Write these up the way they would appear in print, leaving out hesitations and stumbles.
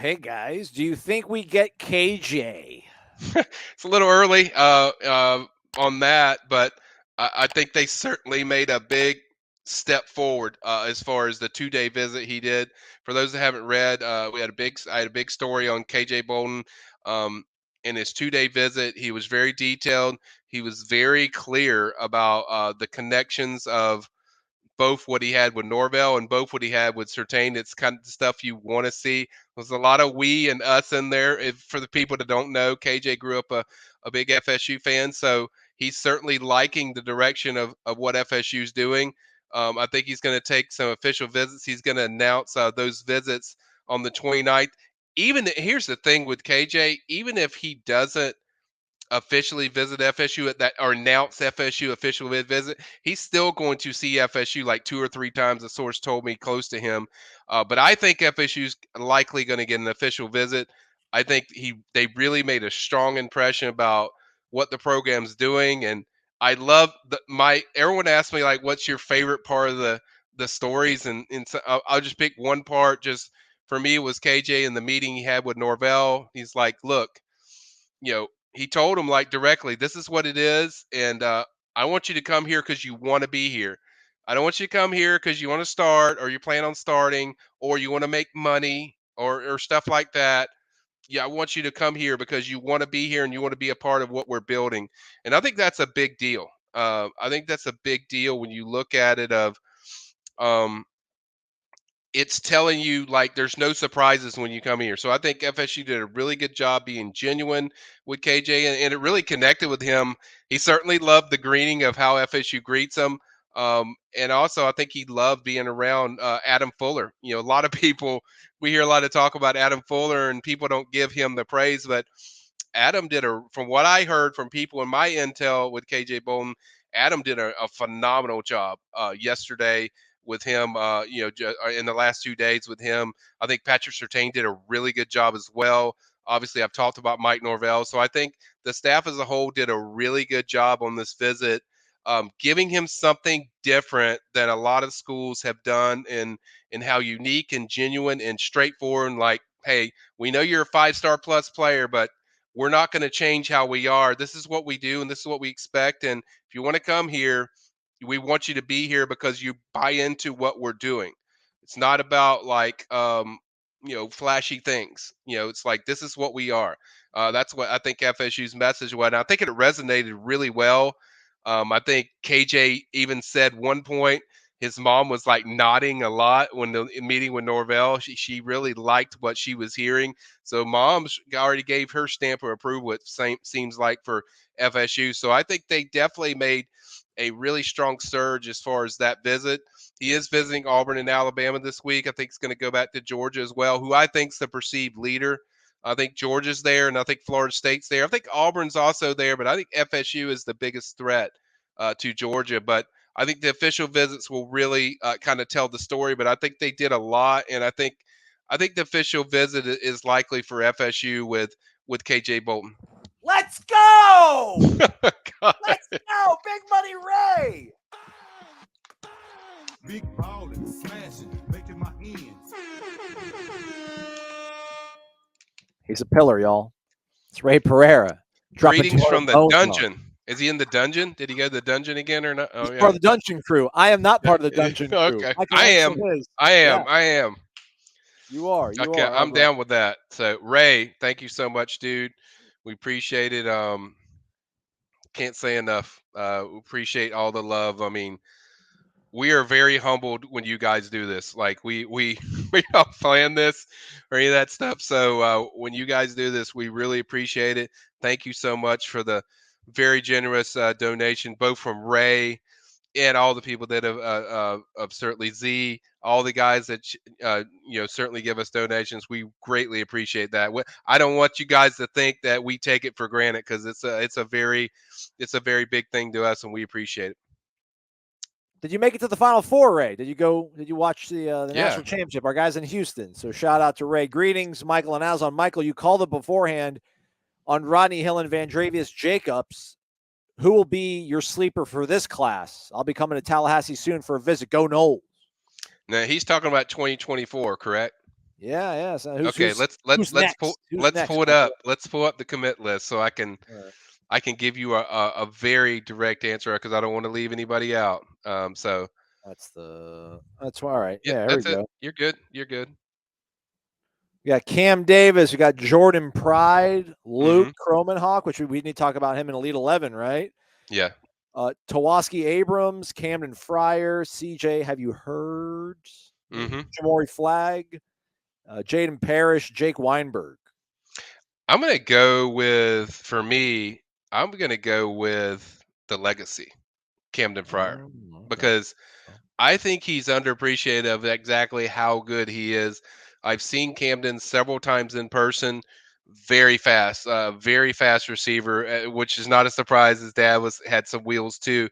Hey guys, do you think we get KJ? It's a little early on that, but I think they certainly made a big step forward as far as the 2-day visit he did. For those that haven't read, I had a big story on KJ Bolden. Um, in his 2-day visit, he was very detailed. He was very clear about the connections of both what he had with Norvell and both what he had with Certain. It's kind of the stuff you want to see. There's a lot of we and us in there. For the people that don't know, KJ grew up a big FSU fan, so he's certainly liking the direction of what FSU is doing. I think he's going to take some official visits. He's going to announce those visits on the 29th. Even here's the thing with KJ, even if he doesn't officially visit FSU at that or announce FSU official visit, he's still going to see FSU like 2 or 3 times. A source told me close to him, but I think FSU's likely going to get an official visit. I think they really made a strong impression about what the program's doing, and I love my everyone asked me like, what's your favorite part of the stories, and so I'll just pick one part. Just for me, it was KJ and the meeting he had with Norvell. He's like, look, he told him like directly, this is what it is. And I want you to come here because you want to be here. I don't want you to come here because you want to start or you plan on starting or you want to make money or stuff like that. Yeah, I want you to come here because you want to be here and you want to be a part of what we're building. And I think that's a big deal. I think that's a big deal when you look at it of um, it's telling you like there's no surprises when you come here. So I think FSU did a really good job being genuine with KJ, and it really connected with him. He certainly loved the greeting of how FSU greets him. And also, I think he loved being around Adam Fuller. A lot of people, we hear a lot of talk about Adam Fuller, and people don't give him the praise, but Adam did from what I heard from people in my intel with KJ Bolden, Adam did a phenomenal job yesterday with him. In the last 2 days with him, I think Patrick Surtain did a really good job as well. Obviously, I've talked about Mike Norvell, so I think the staff as a whole did a really good job on this visit, giving him something different than a lot of schools have done in how unique and genuine and straightforward. And like, hey, we know you're a 5-star plus player, but we're not going to change how we are. This is what we do, and this is what we expect. And if you want to come here, we want you to be here because you buy into what we're doing. It's not about like flashy things. It's like this is what we are. That's what I think FSU's message was. And I think it resonated really well. I think KJ even said one point his mom was like nodding a lot when the meeting with Norvell. She really liked what she was hearing. So mom's already gave her stamp of approval. It seems like for FSU. So I think they definitely made a really strong surge as far as that visit. He is visiting Auburn and Alabama this week. I think he's going to go back to Georgia as well, who I think is the perceived leader. I think Georgia's there, and I think Florida State's there. I think Auburn's also there, but I think FSU is the biggest threat to Georgia. But I think the official visits will really kind of tell the story. But I think they did a lot, and I think the official visit is likely for FSU with KJ Bolden. Let's go! Let's go! Big Money Ray! Big ballin', smashing, making my ends. He's a pillar, y'all. It's Ray Pereira. Greetings from the dungeon. Is he in the dungeon? Did he go to the dungeon again or not? He's part of the dungeon crew. I am not part of the dungeon crew. Okay. I am. Yeah. I am. You are. Okay, I'm down with that. So Ray, thank you so much, dude. We appreciate it. Can't say enough. Appreciate all the love. I mean, we are very humbled when you guys do this. Like we don't plan this or any of that stuff. So when you guys do this, we really appreciate it. Thank you so much for the very generous donation, both from Ray and all the people that have certainly Z, all the guys that certainly give us donations. We greatly appreciate that. I don't want you guys to think that we take it for granted because it's a very big thing to us, and we appreciate it. Did you make it to the Final Four, Ray? Did you watch the national championship? Our guys in Houston. So shout out to Ray. Greetings, Michael and Azon. Michael, you called it beforehand on Rodney Hill and Vandrevius Jacobs. Who will be your sleeper for this class? I'll be coming to Tallahassee soon for a visit. Go Noles. Now, he's talking about 2024, correct? Yeah. So Okay, who's let's next? pull Who's let's next? pull it up. Let's pull up the commit list so I can give you a very direct answer because I don't want to leave anybody out. So That's all right. yeah, Yeah, here we that's it. go. You're good. You're good. We got Cam Davis. We got Jordan Pride, Luke Mm-hmm. Cromenhawk, which we need to talk about him in Elite 11, right? Yeah. Tawaski Abrams, Camden Fryer, CJ. Have you heard? Mm-hmm. Jamori Flagg, Jaden Parrish, Jake Weinberg. I'm gonna go with for me. I'm gonna go with the legacy, Camden Fryer, Okay. because I think he's underappreciated of exactly how good he is. I've seen Camden several times in person. Very fast receiver, which is not a surprise. His dad had some wheels too.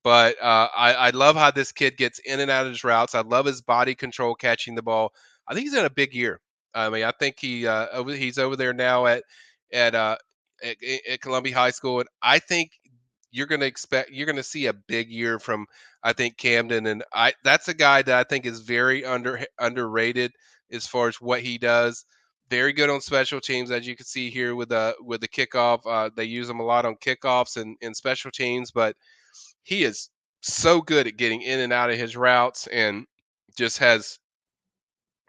But I love how this kid gets in and out of his routes. I love his body control catching the ball. I think he's in a big year. I mean, I think he's over there now at, uh, at Columbia High School, and I think you're going to see a big year from I think Camden, and that's a guy that I think is very underrated as far as what he does. Very good on special teams, as you can see here with the kickoff. They use him a lot on kickoffs and special teams, but he is so good at getting in and out of his routes and just has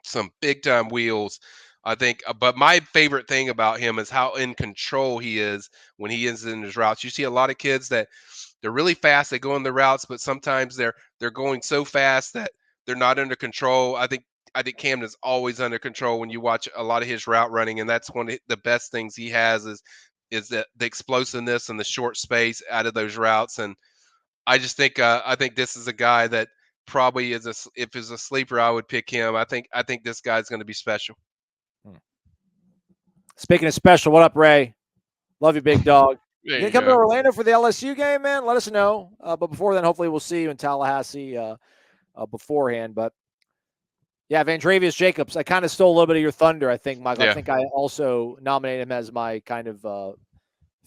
some big time wheels. I think, but my favorite thing about him is how in control he is when he is in his routes. You see a lot of kids that they're really fast. They go in the routes, but sometimes they're going so fast that they're not under control. I think Camden's always under control when you watch a lot of his route running, and that's one of the best things he has is that the explosiveness and the short space out of those routes. And I think this is a guy that probably if is a sleeper, I would pick him. I think this guy's going to be special. Speaking of special, what up, Ray? Love you, big dog. There You you gonna come to go. Orlando for the LSU game, man? Let us know. But before then, hopefully we'll see you in Tallahassee beforehand. But yeah, Vandrevius Jacobs. I kind of stole a little bit of your thunder, I think, Michael. Yeah. I think I also nominated him as my kind of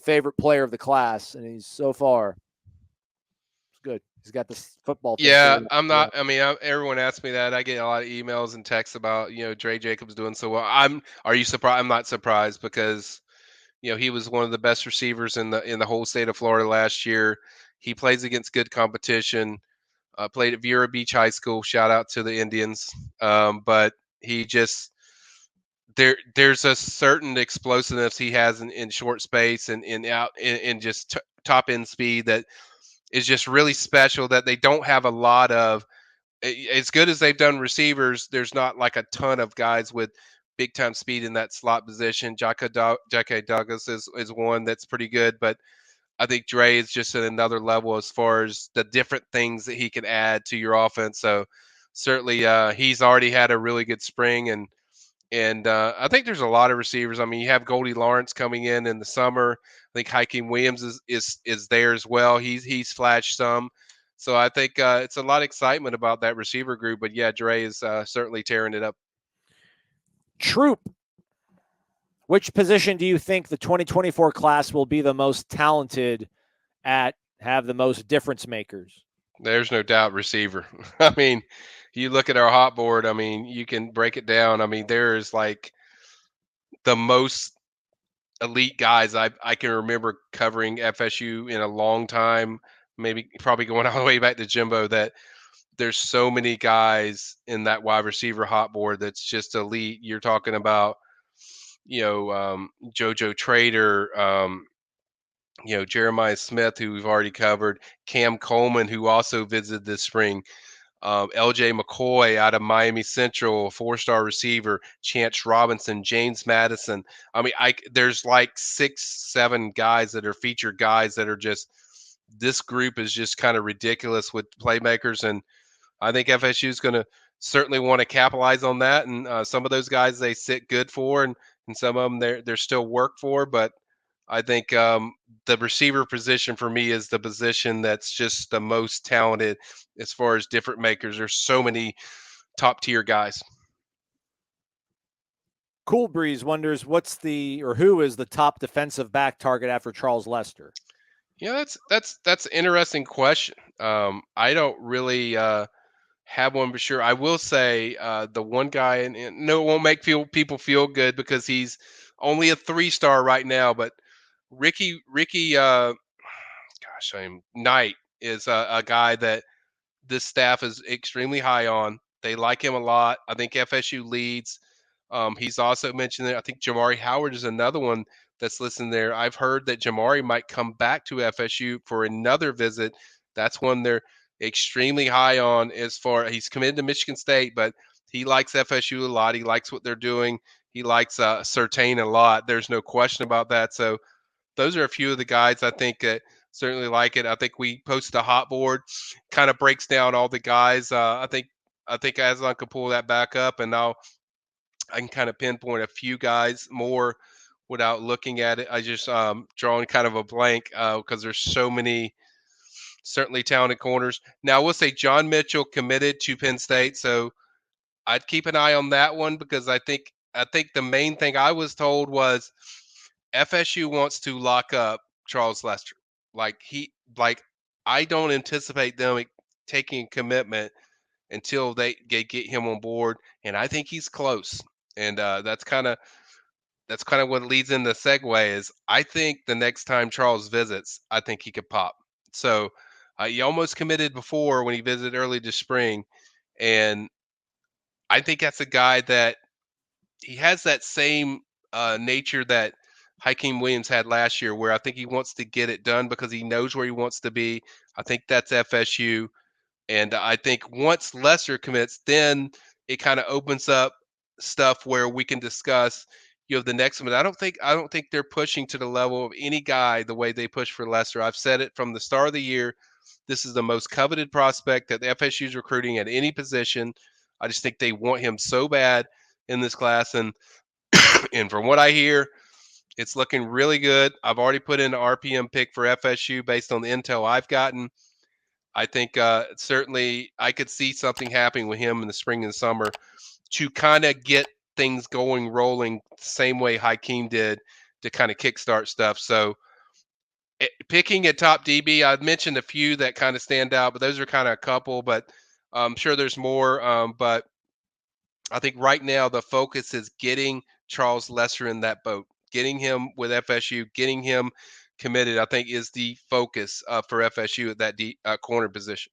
favorite player of the class, and he's so far good. He's got this football thing. Yeah, figured out. I'm not. I mean, everyone asks me that. I get a lot of emails and texts about Dre Jacobs doing so well. Are you surprised? I'm not surprised because he was one of the best receivers in the whole state of Florida last year. He plays against good competition. Played at Vero Beach High School. Shout out to the Indians. But he just there's a certain explosiveness he has in short space and in just top end speed that is just really special that they don't have a lot of. As good as they've done receivers, there's not like a ton of guys with big time speed in that slot position. Jake Douglas is one that's pretty good, but I think Dre is just at another level as far as the different things that he can add to your offense. So certainly he's already had a really good spring, and I think there's a lot of receivers. I mean, you have Goldie Lawrence coming in the summer. I think Hakeem Williams is there as well. He's flashed some. So I think it's a lot of excitement about that receiver group. But yeah, Dre is certainly tearing it up. Troop. Which position do you think the 2024 class will be the most talented at, have the most difference makers? There's no doubt receiver. I mean, you look at our hot board. I mean, you can break it down. I mean, there is like the most elite guys I can remember covering FSU in a long time. Maybe probably going all the way back to Jimbo. That there's so many guys in that wide receiver hot board that's just elite. You're talking about, JoJo Trader, Jeremiah Smith, who we've already covered, Cam Coleman, who also visited this spring, LJ McCoy out of Miami Central, a 4-star receiver, Chance Robinson, James Madison. I mean, there's like 6-7 guys that are featured guys that are just, this group is just kind of ridiculous with playmakers. And I think FSU is going to certainly want to capitalize on that. And some of those guys they sit good for, and some of them they're still work for. But I think the receiver position for me is the position that's just the most talented as far as different makers. There's so many top tier guys. Cool Breeze wonders who is the top defensive back target after Charles Lester? Yeah, that's an interesting question. I don't really have one for sure. I will say the one guy, and no, it won't make people feel good because he's only a 3-star right now. But Ricky, gosh, I'm Knight is a guy that this staff is extremely high on. They like him a lot. I think FSU leads. He's also mentioned that I think Jamari Howard is another one that's listed there. I've heard that Jamari might come back to FSU for another visit. That's one they're extremely high on as far he's committed to Michigan State, but he likes FSU a lot. He likes what they're doing. He likes Certain a lot. There's no question about that. So those are a few of the guys I think that certainly like it. I think we posted a hot board, kind of breaks down all the guys. I think Aslan could pull that back up, and now I can kind of pinpoint a few guys more without looking at it. I just drawing kind of a blank because there's so many certainly talented corners. Now I will say John Mitchell committed to Penn State, so I'd keep an eye on that one because I think the main thing I was told was FSU wants to lock up Charles Lester. Like I don't anticipate them taking a commitment until they get him on board, and I think he's close. And that's kind of what leads into the segue is I think the next time Charles visits, I think he could pop. So he almost committed before when he visited early this spring, and I think that's a guy that he has that same nature that Hakeem Williams had last year, where I think he wants to get it done because he knows where he wants to be. I think that's FSU. And I think once Lesser commits, then it kind of opens up stuff where we can discuss, the next one. I don't think they're pushing to the level of any guy the way they push for Lesser. I've said it from the start of the year. This is the most coveted prospect that the FSU is recruiting at any position. I just think they want him so bad in this class, and from what I hear, it's looking really good. I've already put in an RPM pick for FSU based on the intel I've gotten. I think certainly I could see something happening with him in the spring and summer to kind of get things rolling the same way Hakeem did to kind of kickstart stuff. So picking a top DB, I've mentioned a few that kind of stand out, but those are kind of a couple, but I'm sure there's more. But I think right now the focus is getting Charles Lesser in that boat, getting him with FSU, getting him committed. I think is the focus for FSU at that corner position.